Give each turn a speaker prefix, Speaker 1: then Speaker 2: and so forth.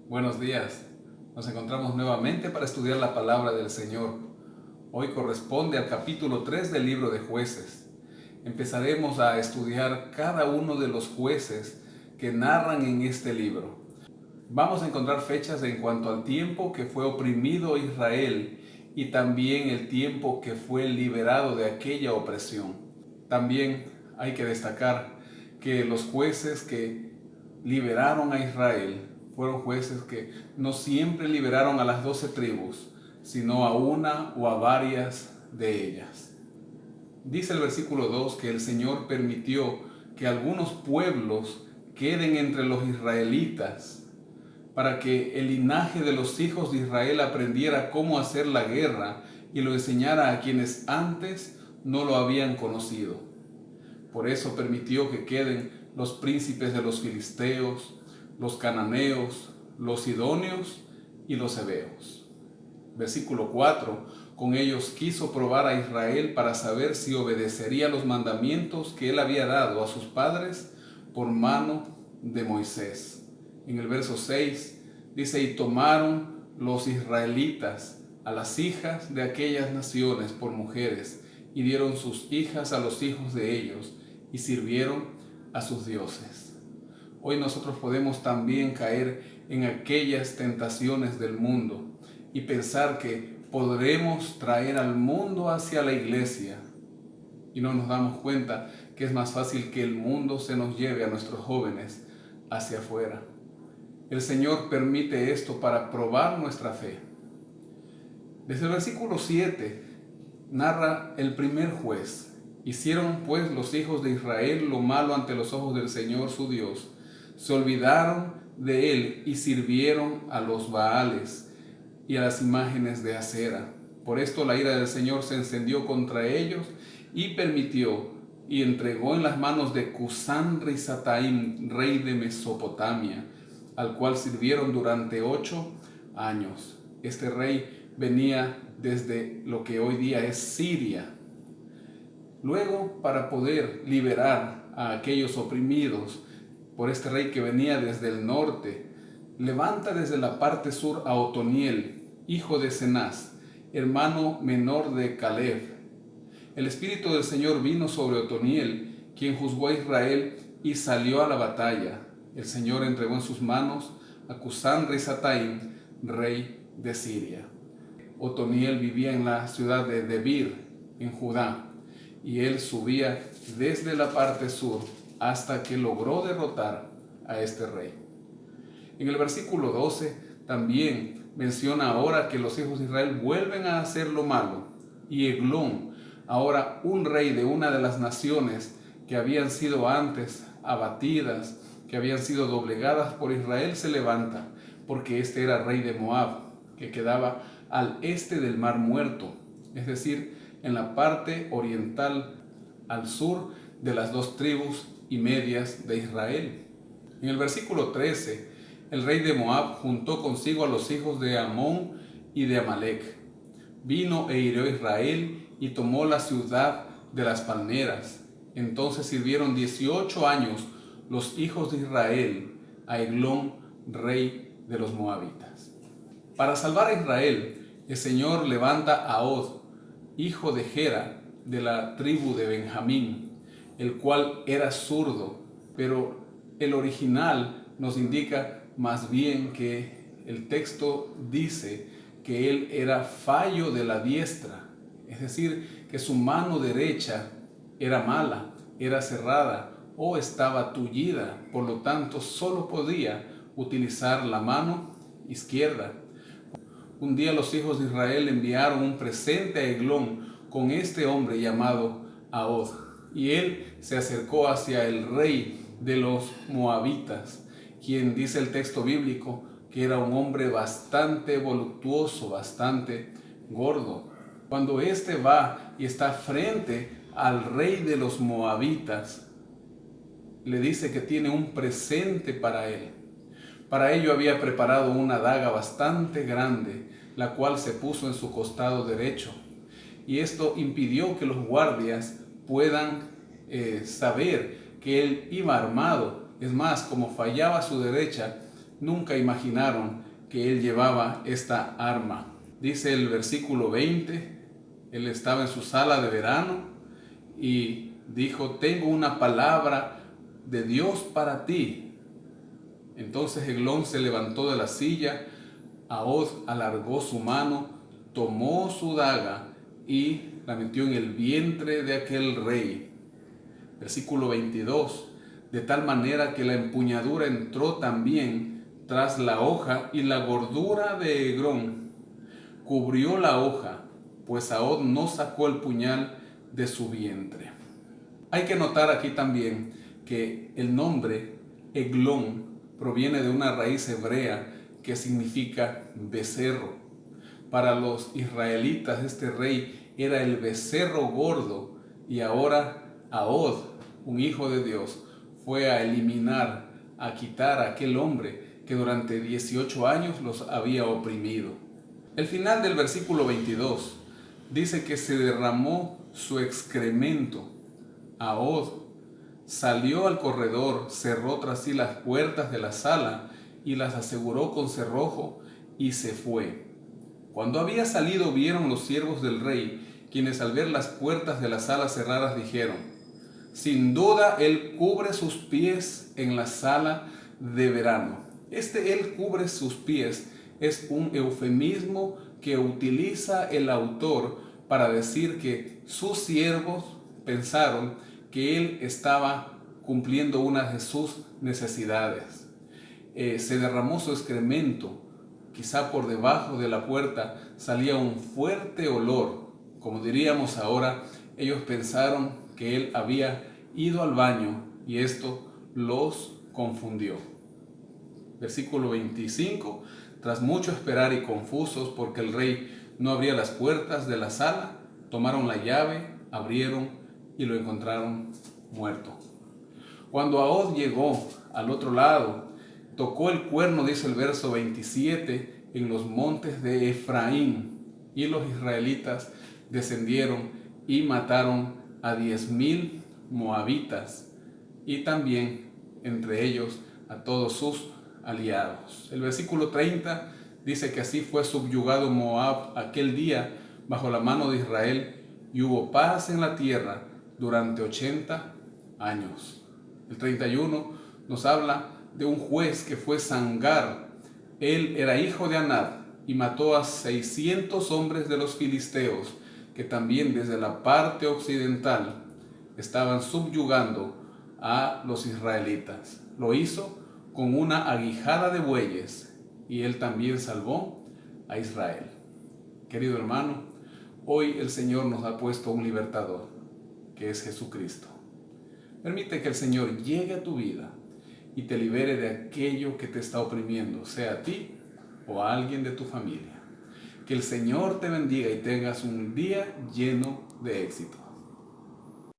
Speaker 1: Buenos días. Nos encontramos nuevamente para estudiar la palabra del Señor. Hoy corresponde al capítulo 3 del libro de Jueces. Empezaremos a estudiar cada uno de los jueces que narran en este libro. Vamos a encontrar fechas en cuanto al tiempo que fue oprimido Israel y también el tiempo que fue liberado de aquella opresión. También hay que destacar que los jueces que liberaron a Israel fueron jueces que no siempre liberaron a las 12 tribus, sino a una o a varias de ellas. Dice el versículo 2 que el Señor permitió que algunos pueblos queden entre los israelitas para que el linaje de los hijos de Israel aprendiera cómo hacer la guerra y lo enseñara a quienes antes no lo habían conocido. Por eso permitió que queden los príncipes de los filisteos, los cananeos, los sidonios y los heveos. Versículo 4. Con ellos quiso probar a Israel para saber si obedecería los mandamientos que él había dado a sus padres por mano de Moisés. En el verso 6 dice: y tomaron los israelitas a las hijas de aquellas naciones por mujeres, y dieron sus hijas a los hijos de ellos, y sirvieron a sus dioses. Hoy nosotros podemos también caer en aquellas tentaciones del mundo y pensar que podremos traer al mundo hacia la iglesia, y no nos damos cuenta que es más fácil que el mundo se nos lleve a nuestros jóvenes hacia afuera. El Señor permite esto para probar nuestra fe. Desde el versículo 7 narra el primer juez. Hicieron pues los hijos de Israel lo malo ante los ojos del Señor su Dios. Se olvidaron de él y sirvieron a los Baales y a las imágenes de acera. Por esto la ira del Señor se encendió contra ellos y permitió y entregó en las manos de Cusán-Risataim, rey de Mesopotamia, al cual sirvieron durante 8 años. Este rey venía desde lo que hoy día es Siria. Luego, para poder liberar a aquellos oprimidos por este rey que venía desde el norte, levanta desde la parte sur a Otoniel, hijo de Cenaz, hermano menor de Caleb. El Espíritu del Señor vino sobre Otoniel, quien juzgó a Israel y salió a la batalla. El Señor entregó en sus manos a Cusán-Risataim, rey de Siria. Otoniel vivía en la ciudad de Debir, en Judá, y él subía desde la parte sur hasta que logró derrotar a este rey. En el versículo 12 también menciona ahora que los hijos de Israel vuelven a hacer lo malo, y Eglón, ahora un rey de una de las naciones que habían sido antes abatidas, que habían sido doblegadas por Israel, se levanta, porque este era rey de Moab, que quedaba al este del Mar Muerto, es decir, en la parte oriental al sur de las 2 tribus y medias de Israel. En el versículo 13, el rey de Moab juntó consigo a los hijos de Amón y de Amalec. Vino e hirió a Israel y tomó la ciudad de las palmeras. Entonces sirvieron 18 años los hijos de Israel a Eglón, rey de los moabitas. Para salvar a Israel, el Señor levanta a Og, hijo de Gera, de la tribu de Benjamín, el cual era zurdo, pero el original nos indica más bien que el texto dice que él era fallo de la diestra, es decir, que su mano derecha era mala, era cerrada o estaba tullida, por lo tanto solo podía utilizar la mano izquierda. Un día los hijos de Israel enviaron un presente a Eglón con este hombre llamado Og, y él se acercó hacia el rey de los moabitas, quien dice el texto bíblico que era un hombre bastante voluptuoso, bastante gordo. Cuando éste va y está frente al rey de los moabitas, le dice que tiene un presente para él. Para ello había preparado una daga bastante grande, la cual se puso en su costado derecho, y esto impidió que los guardias puedan saber que él iba armado. Es más, como fallaba a su derecha, nunca imaginaron que él llevaba esta arma. Dice el versículo 20, él estaba en su sala de verano y dijo: tengo una palabra de Dios para ti. Entonces Eglón se levantó de la silla, Ahod alargó su mano, tomó su daga y la metió en el vientre de aquel rey. Versículo 22, de tal manera que la empuñadura entró también tras la hoja, y la gordura de Eglón cubrió la hoja, pues Ahod no sacó el puñal de su vientre. Hay que notar aquí también que el nombre Eglón proviene de una raíz hebrea que significa becerro. Para los israelitas este rey era el becerro gordo, y ahora Ahod, un hijo de Dios, fue a eliminar, a quitar a aquel hombre que durante 18 años los había oprimido. El final del versículo 22 dice que se derramó su excremento. Ahod salió al corredor, cerró tras sí las puertas de la sala y las aseguró con cerrojo y se fue. Cuando había salido, vieron los siervos del rey, quienes al ver las puertas de la sala cerradas dijeron: sin duda él cubre sus pies en la sala de verano. Él cubre sus pies es un eufemismo que utiliza el autor para decir que sus siervos pensaron que él estaba cumpliendo una de sus necesidades. Se derramó su excremento. Quizá por debajo de la puerta salía un fuerte olor. Como diríamos ahora, ellos pensaron que él había ido al baño y esto los confundió. Versículo 25. Tras mucho esperar y confusos porque el rey no abría las puertas de la sala, tomaron la llave, abrieron y lo encontraron muerto. Cuando Ahod llegó al otro lado, tocó el cuerno, dice el verso 27, en los montes de Efraín, y los israelitas descendieron y mataron a 10,000 moabitas, y también entre ellos a todos sus aliados. El versículo 30 dice que así fue subyugado Moab aquel día bajo la mano de Israel, y hubo paz en la tierra durante 80 años. El 31 nos habla de un juez que fue Sangar. Él era hijo de Anad y mató a 600 hombres de los filisteos, que también desde la parte occidental estaban subyugando a los israelitas. Lo hizo con una aguijada de bueyes, y él también salvó a Israel. Querido hermano, hoy el Señor nos ha puesto un libertador, que es Jesucristo. Permite que el Señor llegue a tu vida y te libere de aquello que te está oprimiendo, sea a ti o a alguien de tu familia. Que el Señor te bendiga y tengas un día lleno de éxito.